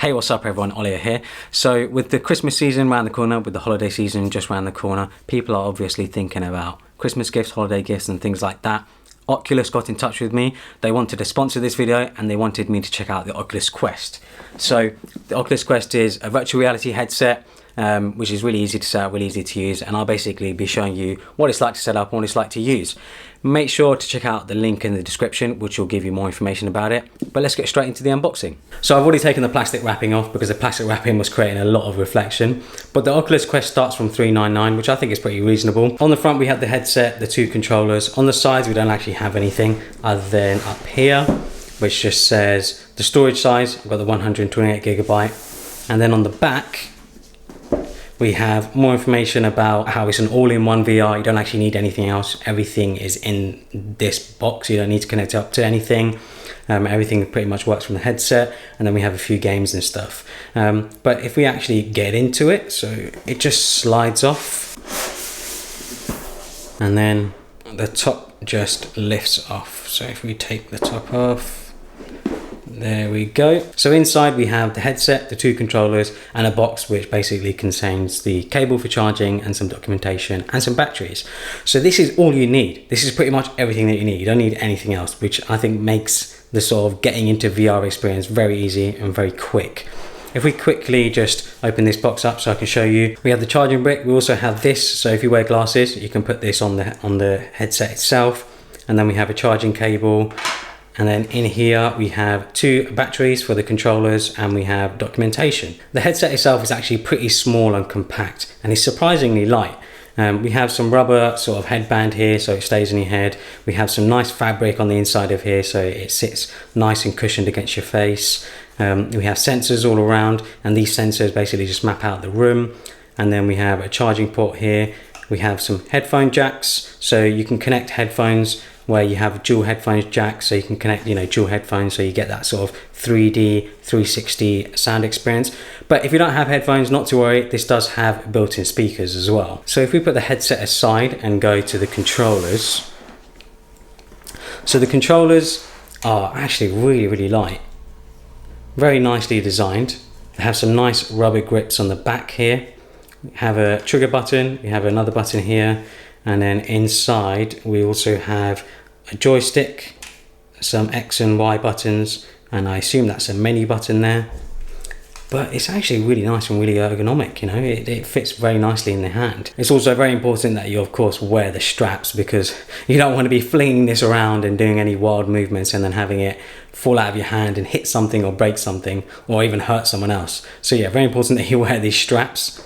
Hey, what's up everyone, Ollie here. So with the Christmas season around the corner, with the holiday season just around the corner, people are obviously thinking about Christmas gifts, holiday gifts and things like that. Oculus got in touch with me. They wanted to sponsor this video and they wanted me to check out the Oculus Quest. So the Oculus Quest is a virtual reality headset, which is really easy to set up, really easy to use, and I'll basically be showing you what it's like to set up and what it's like to use. Make sure to check out the link in the description, which will give you more information about it. But let's get straight into the unboxing. So I've already taken the plastic wrapping off because the plastic wrapping was creating a lot of reflection. But the Oculus Quest starts from $399, which I think is pretty reasonable. On the front we have the headset, the two controllers. On the sides we don't actually have anything other than up here, which just says the storage size. I've got the 128GB. And then on the back, we have more information about how it's an all-in-one VR. You don't actually need anything else. Everything is in this box. You don't need to connect it up to anything. Everything pretty much works from the headset. And then we have a few games and stuff. But if we actually get into it, so it just slides off. And then the top just lifts off. So if we take the top off, there we go. So inside we have the headset, the two controllers, and a box which basically contains the cable for charging and some documentation and some batteries. So this is all you need. This is pretty much everything that you need. You don't need anything else, which I think makes the sort of getting into VR experience very easy and very quick. If we quickly just open this box up so I can show you, we have the charging brick. We also have this, so if you wear glasses, you can put this on the headset itself. And then we have a charging cable. And then in here we have two batteries for the controllers and we have documentation. The headset itself is actually pretty small and compact and it's surprisingly light. We have some rubber sort of headband here so it stays on your head. We have some nice fabric on the inside of here so it sits nice and cushioned against your face. We have sensors all around and these sensors basically just map out the room. And then we have a charging port here. We have some headphone jacks so you can connect headphones where you have dual headphones jack, so you can connect, dual headphones, so you get that sort of 3D 360 sound experience. But if you don't have headphones, not to worry, this does have built-in speakers as well. So if we put the headset aside and go to the controllers, so the controllers are actually really light, very nicely designed. They have some nice rubber grips on the back here. We have a trigger button, we have another button here, and then inside we also have a joystick, some X and Y buttons, and I assume that's a menu button there. But it's actually really nice and really ergonomic, it fits very nicely in the hand. It's also very important that you of course wear the straps because you don't want to be flinging this around and doing any wild movements and then having it fall out of your hand and hit something or break something or even hurt someone else. So yeah, very important that you wear these straps.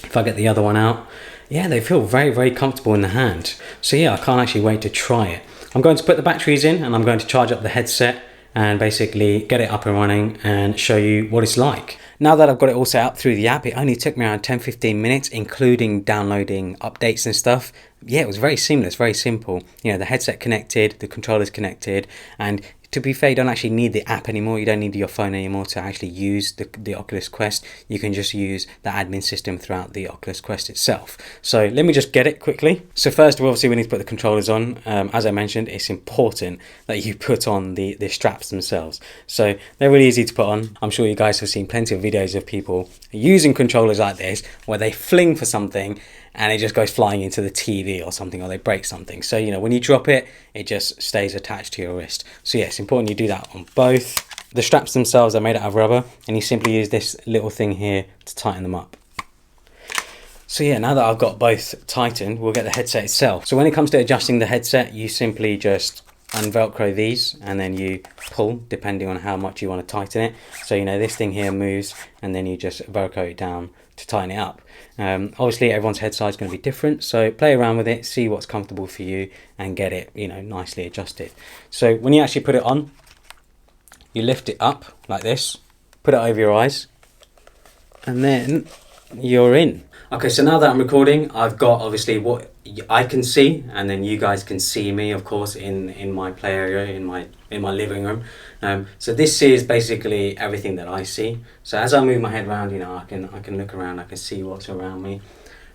If I get the other one out, yeah, they feel very comfortable in the hand. So yeah, I can't actually wait to try it. I'm going to put the batteries in and I'm going to charge up the headset and basically get it up and running and show you what it's like. Now that I've got it all set up through the app, it only took me around 10-15 minutes, including downloading updates and stuff. Yeah, it was very seamless, very simple. The headset connected, the controllers connected, and to be fair, you don't actually need the app anymore. You don't need your phone anymore to actually use the Oculus Quest. You can just use the admin system throughout the Oculus Quest itself. So let me just get it quickly. So first, obviously, we need to put the controllers on. As I mentioned, it's important that you put on the straps themselves. So they're really easy to put on. I'm sure you guys have seen plenty of videos of people using controllers like this, where they fling for something and it just goes flying into the TV or something, or they break something. So, when you drop it, it just stays attached to your wrist. So yeah, it's important you do that on both. The straps themselves are made out of rubber and you simply use this little thing here to tighten them up. So yeah, now that I've got both tightened, we'll get the headset itself. So when it comes to adjusting the headset, you simply just unvelcro these and then you pull depending on how much you want to tighten it. So this thing here moves and then you just velcro it down to tighten it up. Obviously everyone's head size is going to be different, so play around with it, see what's comfortable for you and get it nicely adjusted. So when you actually put it on, you lift it up like this, put it over your eyes, and then you're in. Okay, so now that I'm recording, I've got obviously what I can see, and then you guys can see me, of course, in my play area, in my living room. So this is basically everything that I see. So as I move my head around, I can look around, I can see what's around me.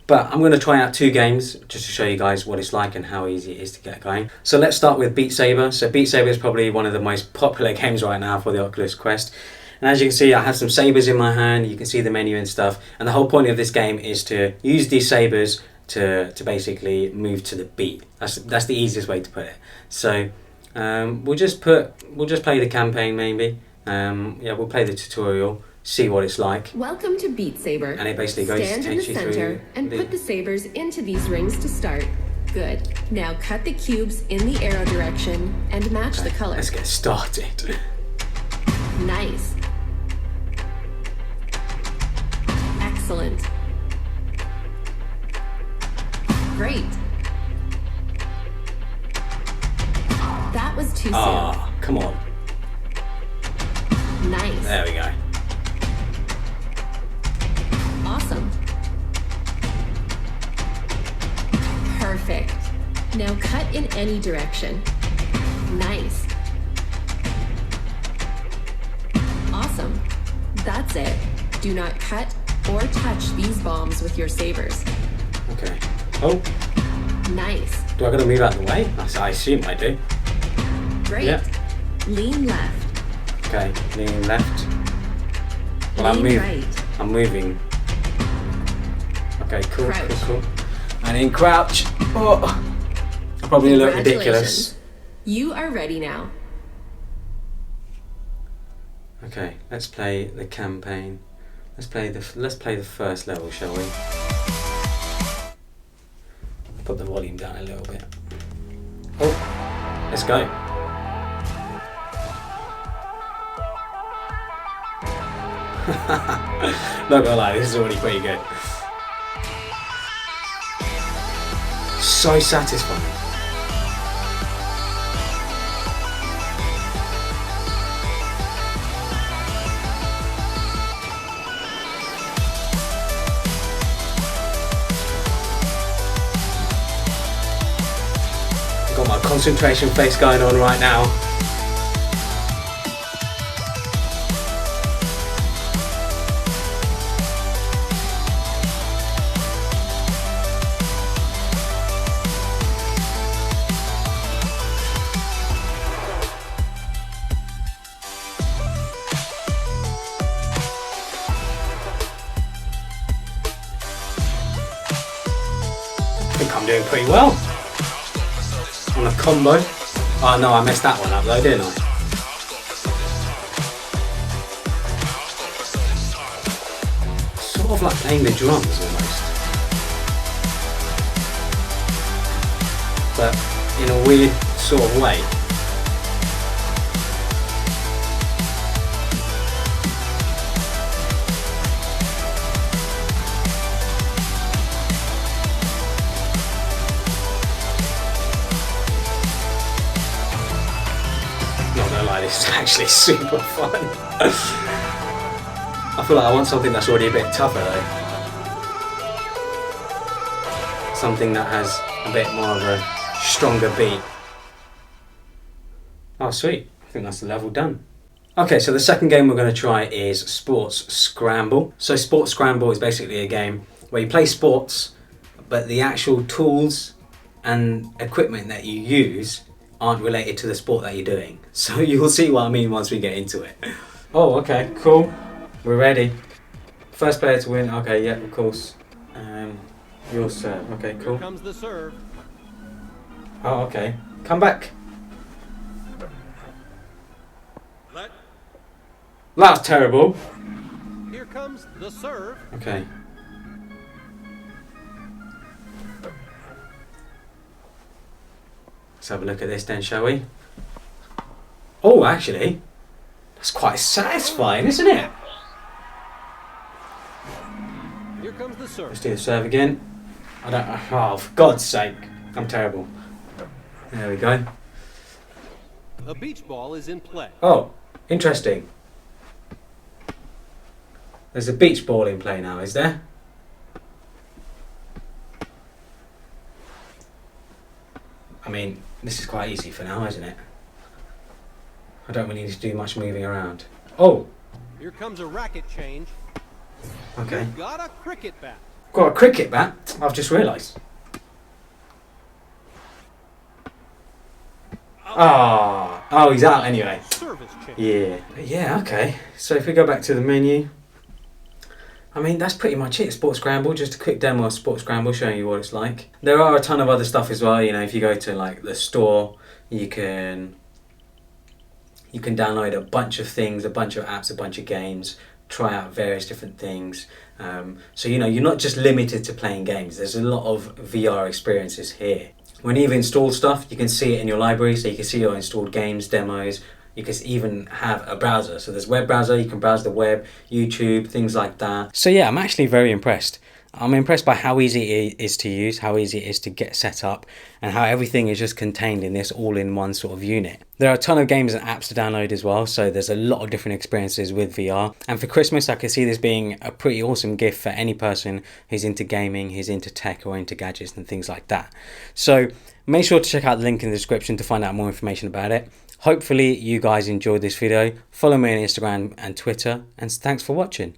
But I'm going to try out two games just to show you guys what it's like and how easy it is to get going. So let's start with Beat Saber. So Beat Saber is probably one of the most popular games right now for the Oculus Quest. And as you can see, I have some sabers in my hand. You can see the menu and stuff. And the whole point of this game is to use these sabers to basically move to the beat. That's the easiest way to put it. So we'll just play the campaign maybe. Yeah, we'll play the tutorial, see what it's like. Welcome to Beat Saber. And it basically goes Stand in the center and put the sabers into these rings to start. Good. Now cut the cubes in the arrow direction and match the color. Let's get started. Nice. Excellent. Great. That was too soon. Ah, come on. Nice. There we go. Awesome. Perfect. Now cut in any direction. Nice. Awesome. That's it. Do not cut or touch these bombs with your sabers. Okay. Oh. Nice. Do I gotta move out of the way? I assume I do. Great. Yeah. Lean left. Okay, lean left. Well, Lean right. I'm moving. Okay, cool, Crouch. cool. And in crouch. Oh, I probably look ridiculous. You are ready now. Okay, let's play the campaign. Let's play the first level, shall we? Put the volume down a little bit. Oh, let's go. Not gonna lie, this is already pretty good. So satisfying. Got my concentration face going on right now. I think I'm doing pretty well on a combo. Oh no, I messed that one up though, didn't I? Sort of like playing the drums almost, but in a weird sort of way. This is actually super fun. I feel like I want something that's already a bit tougher though. Something that has a bit more of a stronger beat. Oh sweet, I think that's the level done. Okay, so the second game we're going to try is Sports Scramble. So Sports Scramble is basically a game where you play sports, but the actual tools and equipment that you use aren't related to the sport that you're doing. So you'll see what I mean once we get into it. Oh, okay, cool. We're ready. First player to win. Okay, yeah, of course. Your serve. Okay, cool. Here comes the serve. Oh, okay. Come back. That's terrible. Here comes the serve. Okay. Let's have a look at this then, shall we? Oh, actually, that's quite satisfying, isn't it? Here comes the serve. Let's do the serve again. I don't. Oh, for God's sake, I'm terrible. There we go. The beach ball is in play. Oh, interesting. There's a beach ball in play now, is there? I mean, this is quite easy for now, isn't it? I don't really need to do much moving around. Oh! Here comes a racket change. Okay. You've got a cricket bat. Got a cricket bat? I've just realised. Oh, he's out anyway. Service change. Yeah. Yeah, okay. So if we go back to the menu, I mean, that's pretty much it. Sports Scramble, just a quick demo of Sports Scramble showing you what it's like. There are a ton of other stuff as well. You know, if you go to like the store, you can download a bunch of things, a bunch of apps, a bunch of games, try out various different things. So, you know, you're not just limited to playing games. There's a lot of VR experiences here. When you've installed stuff, you can see it in your library, so you can see your installed games, demos. You can even have a browser. So there's web browser, you can browse the web, YouTube, things like that. So yeah, I'm actually very impressed. I'm impressed by how easy it is to use, how easy it is to get set up, and how everything is just contained in this all-in-one sort of unit. There are a ton of games and apps to download as well, so there's a lot of different experiences with VR. And for Christmas, I can see this being a pretty awesome gift for any person who's into gaming, who's into tech or into gadgets and things like that. So make sure to check out the link in the description to find out more information about it. Hopefully you guys enjoyed this video. Follow me on Instagram and Twitter, and thanks for watching.